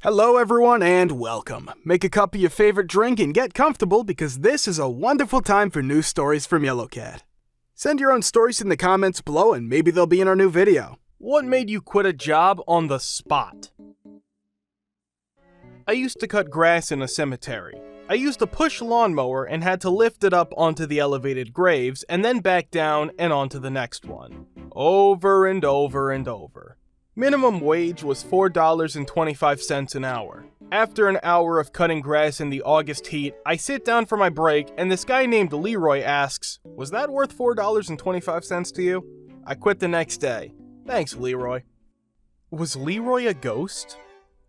Hello everyone and welcome. Make a cup of your favorite drink and get comfortable because this is a wonderful time for news stories from Yellowcat. Send your own stories in the comments below and maybe they'll be in our new video. What made you quit a job on the spot? I used to cut grass in a cemetery. I used a push lawnmower and had to lift it up onto the elevated graves and then back down and onto the next one. Over and over and over. Minimum wage was $4.25 an hour. After an hour of cutting grass in the August heat, I sit down for my break and this guy named Leroy asks, "Was that worth $4.25 to you?" I quit the next day. Thanks, Leroy. Was Leroy a ghost?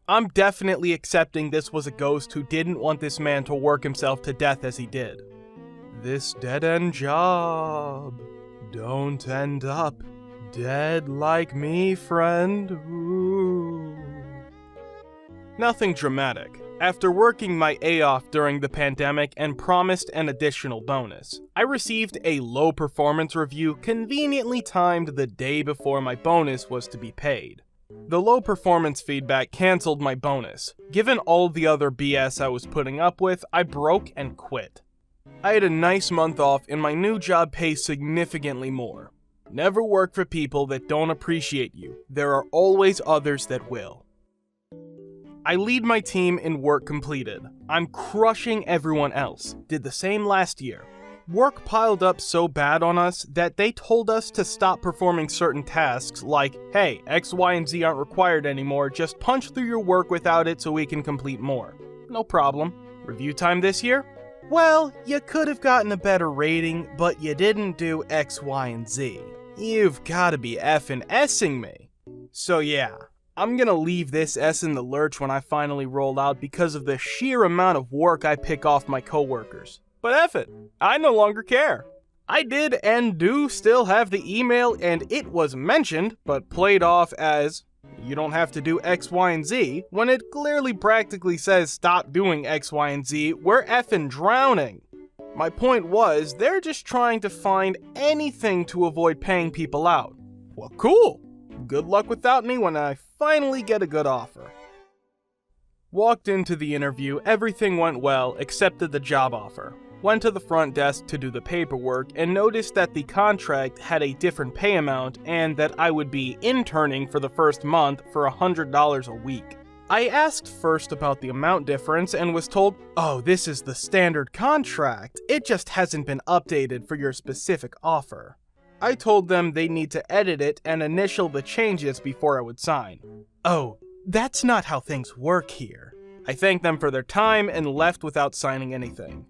I'm definitely accepting this was a ghost who didn't want this man to work himself to death as he did. This dead-end job. Don't end up dead like me, friend. Ooh. Nothing dramatic. After working my A off during the pandemic and promised an additional bonus, I received a low performance review conveniently timed the day before my bonus was to be paid. The low performance feedback canceled my bonus. Given all the other BS I was putting up with, I broke and quit. I had a nice month off and my new job pays significantly more. Never work for people that don't appreciate you. There are always others that will. I lead my team in work completed. I'm crushing everyone else. Did the same last year. Work piled up so bad on us that they told us to stop performing certain tasks like, hey, X, Y, and Z aren't required anymore, just punch through your work without it so we can complete more. No problem. Review time this year? Well, you could have gotten a better rating, but you didn't do X, Y, and Z. You've gotta be effing S-ing me. So yeah, I'm gonna leave this S in the lurch when I finally roll out because of the sheer amount of work I pick off my coworkers. But F it, I no longer care. I did and do still have the email and it was mentioned, but played off as, you don't have to do X, Y, and Z, when it clearly practically says stop doing X, Y, and Z, we're effing drowning. My point was, they're just trying to find anything to avoid paying people out. Well, cool. Good luck without me when I finally get a good offer. Walked into the interview, everything went well, accepted the job offer. Went to the front desk to do the paperwork and noticed that the contract had a different pay amount and that I would be interning for the first month for $100 a week. I asked first about the amount difference and was told, oh, this is the standard contract. It just hasn't been updated for your specific offer. I told them they need to edit it and initial the changes before I would sign. Oh, that's not how things work here. I thanked them for their time and left without signing anything.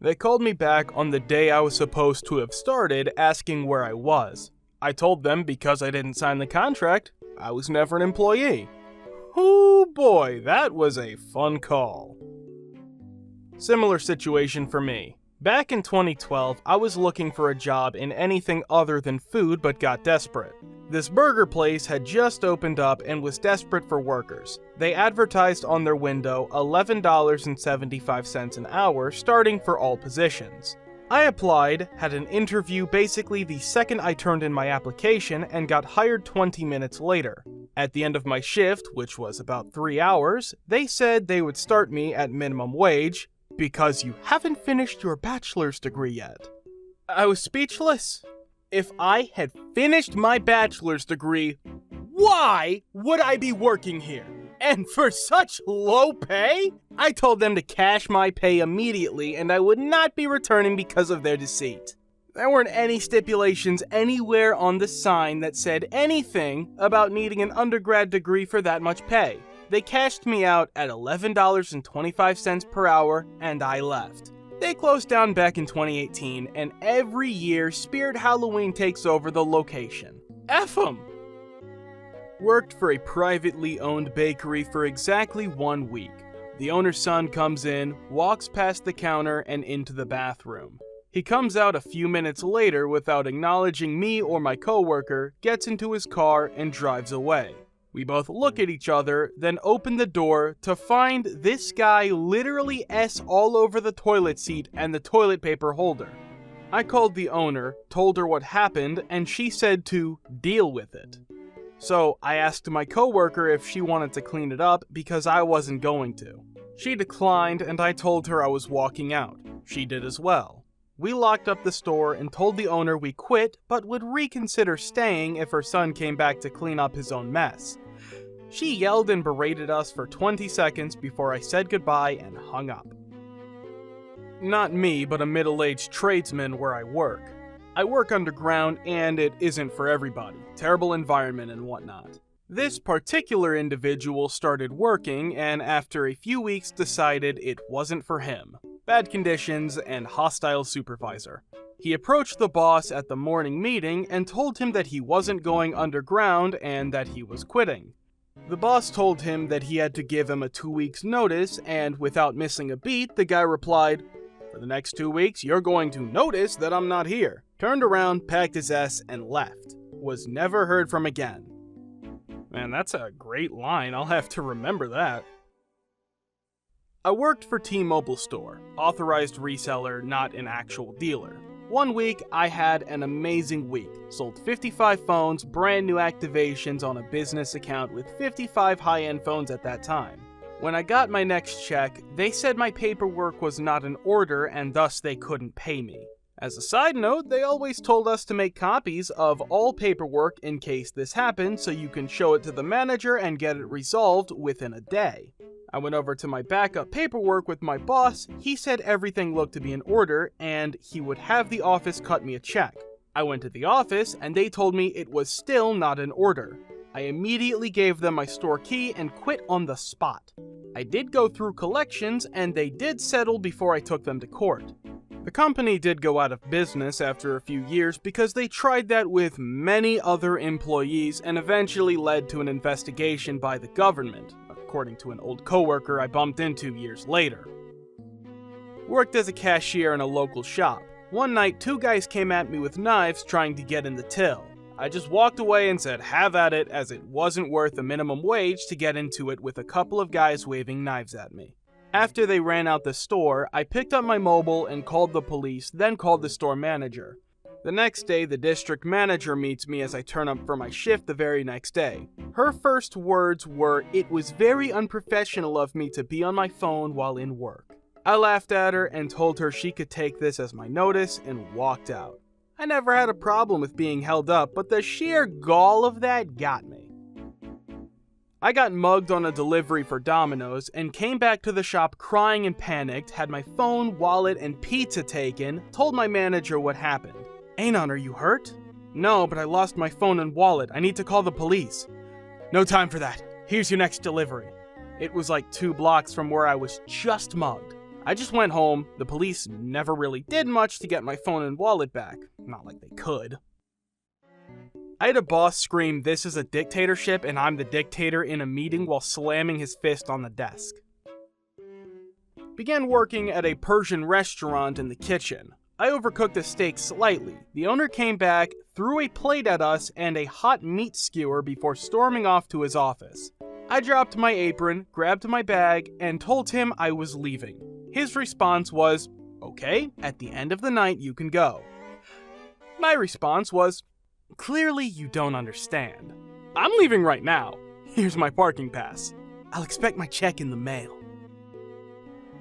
They called me back on the day I was supposed to have started asking where I was. I told them because I didn't sign the contract, I was never an employee. Oh boy, that was a fun call. Similar situation for me. Back in 2012, I was looking for a job in anything other than food but got desperate. This burger place had just opened up and was desperate for workers. They advertised on their window $11.75 an hour starting for all positions. I applied, had an interview basically the second I turned in my application, and got hired 20 minutes later. At the end of my shift, which was about 3 hours, they said they would start me at minimum wage, because you haven't finished your bachelor's degree yet. I was speechless. If I had finished my bachelor's degree, why would I be working here? And for such low pay? I told them to cash my pay immediately and I would not be returning because of their deceit. There weren't any stipulations anywhere on the sign that said anything about needing an undergrad degree for that much pay. They cashed me out at $11.25 per hour and I left. They closed down back in 2018 and every year Spirit Halloween takes over the location. F 'em! Worked for a privately owned bakery for exactly 1 week. The owner's son comes in, walks past the counter and into the bathroom. He comes out a few minutes later without acknowledging me or my coworker, gets into his car and drives away. We both look at each other, then open the door to find this guy literally S all over the toilet seat and the toilet paper holder. I called the owner, told her what happened, and she said to deal with it. So I asked my coworker if she wanted to clean it up because I wasn't going to. She declined and I told her I was walking out. She did as well. We locked up the store and told the owner we quit but would reconsider staying if her son came back to clean up his own mess. She yelled and berated us for 20 seconds before I said goodbye and hung up. Not me, but a middle-aged tradesman where I work. I work underground and it isn't for everybody. Terrible environment and whatnot. This particular individual started working and after a few weeks decided it wasn't for him. Bad conditions and hostile supervisor. He approached the boss at the morning meeting and told him that he wasn't going underground and that he was quitting. The boss told him that he had to give him a 2 weeks notice and without missing a beat, the guy replied, "For the next 2 weeks, you're going to notice that I'm not here." Turned around, packed his ass, and left. Was never heard from again. Man, that's a great line. I'll have to remember that. I worked for T-Mobile store, authorized reseller, not an actual dealer. 1 week, I had an amazing week. Sold 55 phones, brand new activations on a business account with 55 high-end phones at that time. When I got my next check, they said my paperwork was not in order and thus they couldn't pay me. As a side note, they always told us to make copies of all paperwork in case this happened so you can show it to the manager and get it resolved within a day. I went over to my backup paperwork with my boss. He said everything looked to be in order and he would have the office cut me a check. I went to the office and they told me it was still not in order. I immediately gave them my store key and quit on the spot. I did go through collections and they did settle before I took them to court. The company did go out of business after a few years because they tried that with many other employees and eventually led to an investigation by the government, according to an old coworker I bumped into years later. Worked as a cashier in a local shop. One night, 2 guys came at me with knives trying to get in the till. I just walked away and said have at it as it wasn't worth the minimum wage to get into it with a couple of guys waving knives at me. After they ran out the store, I picked up my mobile and called the police, then called the store manager. The next day, the district manager meets me as I turn up for my shift the very next day. Her first words were, "It was very unprofessional of me to be on my phone while in work." I laughed at her and told her she could take this as my notice and walked out. I never had a problem with being held up, but the sheer gall of that got me. I got mugged on a delivery for Domino's and came back to the shop crying and panicked, had my phone, wallet, and pizza taken, told my manager what happened. "Anon, are you hurt?" "No, but I lost my phone and wallet. I need to call the police." "No time for that. Here's your next delivery." It was like 2 blocks from where I was just mugged. I just went home. The police never really did much to get my phone and wallet back. Not like they could. I had a boss scream, "This is a dictatorship and I'm the dictator" in a meeting while slamming his fist on the desk. Began working at a Persian restaurant in the kitchen. I overcooked a steak slightly. The owner came back, threw a plate at us and a hot meat skewer before storming off to his office. I dropped my apron, grabbed my bag, and told him I was leaving. His response was, "Okay, at the end of the night you can go." My response was, "Clearly you don't understand. I'm leaving right now. Here's my parking pass. I'll expect my check in the mail."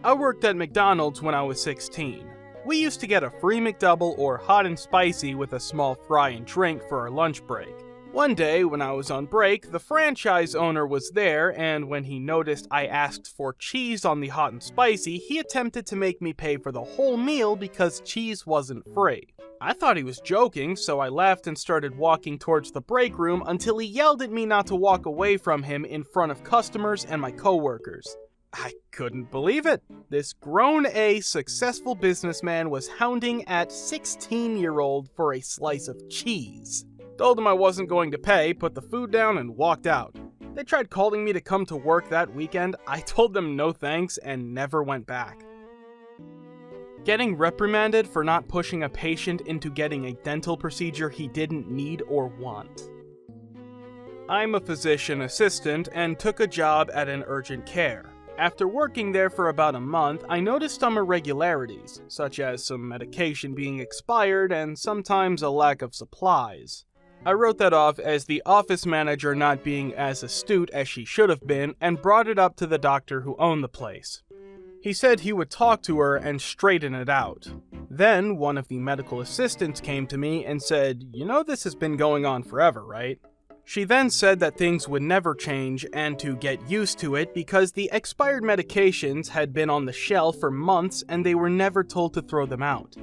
I worked at McDonald's when I was 16. We used to get a free McDouble or hot and spicy with a small fry and drink for our lunch break. One day, when I was on break, the franchise owner was there, and when he noticed I asked for cheese on the hot and spicy, he attempted to make me pay for the whole meal because cheese wasn't free. I thought he was joking, so I left and started walking towards the break room until he yelled at me not to walk away from him in front of customers and my coworkers. I couldn't believe it. This grown-A successful businessman was hounding at 16-year-old for a slice of cheese. Told him I wasn't going to pay, put the food down, and walked out. They tried calling me to come to work that weekend. I told them no thanks and never went back. Getting reprimanded for not pushing a patient into getting a dental procedure he didn't need or want. I'm a physician assistant and took a job at an urgent care. After working there for about a month, I noticed some irregularities, such as some medication being expired and sometimes a lack of supplies. I wrote that off as the office manager not being as astute as she should have been and brought it up to the doctor who owned the place. He said he would talk to her and straighten it out. Then one of the medical assistants came to me and said, "You know this has been going on forever, right?" She then said that things would never change and to get used to it because the expired medications had been on the shelf for months and they were never told to throw them out.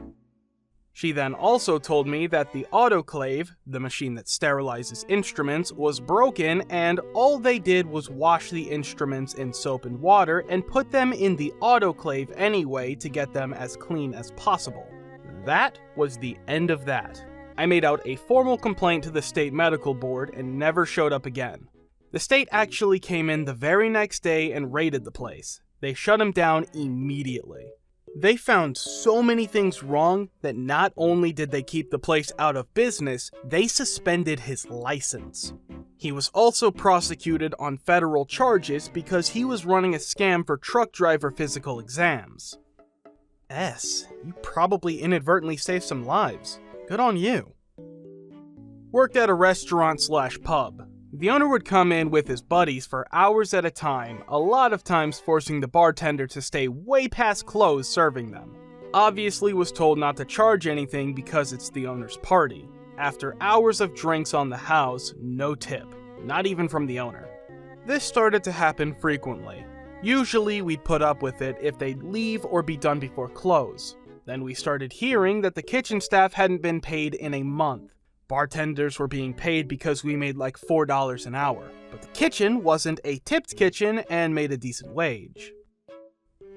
She then also told me that the autoclave, the machine that sterilizes instruments, was broken and all they did was wash the instruments in soap and water and put them in the autoclave anyway to get them as clean as possible. That was the end of that. I made out a formal complaint to the state medical board and never showed up again. The state actually came in the very next day and raided the place. They shut him down immediately. They found so many things wrong that not only did they keep the place out of business, they suspended his license. He was also prosecuted on federal charges because he was running a scam for truck driver physical exams. You probably inadvertently saved some lives. Good on you. Worked at a restaurant/pub. The owner would come in with his buddies for hours at a time, a lot of times forcing the bartender to stay way past close serving them. Obviously was told not to charge anything because it's the owner's party. After hours of drinks on the house, no tip, not even from the owner. This started to happen frequently. Usually we'd put up with it if they'd leave or be done before close. Then we started hearing that the kitchen staff hadn't been paid in a month. Bartenders were being paid because we made like $4 an hour, but the kitchen wasn't a tipped kitchen and made a decent wage.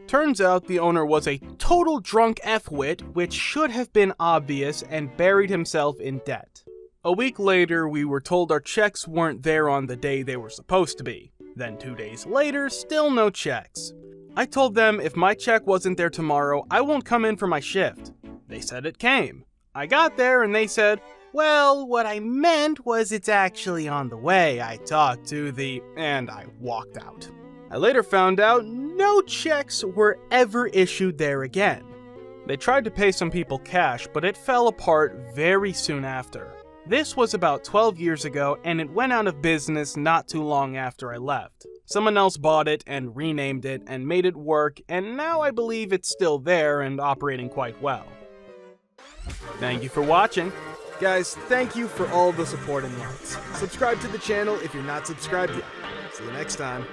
Turns out the owner was a total drunk F-wit, which should have been obvious, and buried himself in debt. A week later, we were told our checks weren't there on the day they were supposed to be. Then 2 days later, still no checks. I told them if my check wasn't there tomorrow, I won't come in for my shift. They said it came. I got there and they said, "Well, what I meant was it's actually on the way. I talked to the..." and I walked out. I later found out no checks were ever issued there again. They tried to pay some people cash, but it fell apart very soon after. This was about 12 years ago, and it went out of business not too long after I left. Someone else bought it and renamed it and made it work, and now I believe it's still there and operating quite well. Thank you for watching. Guys, thank you for all the support and likes. Subscribe to the channel if you're not subscribed yet. See you next time.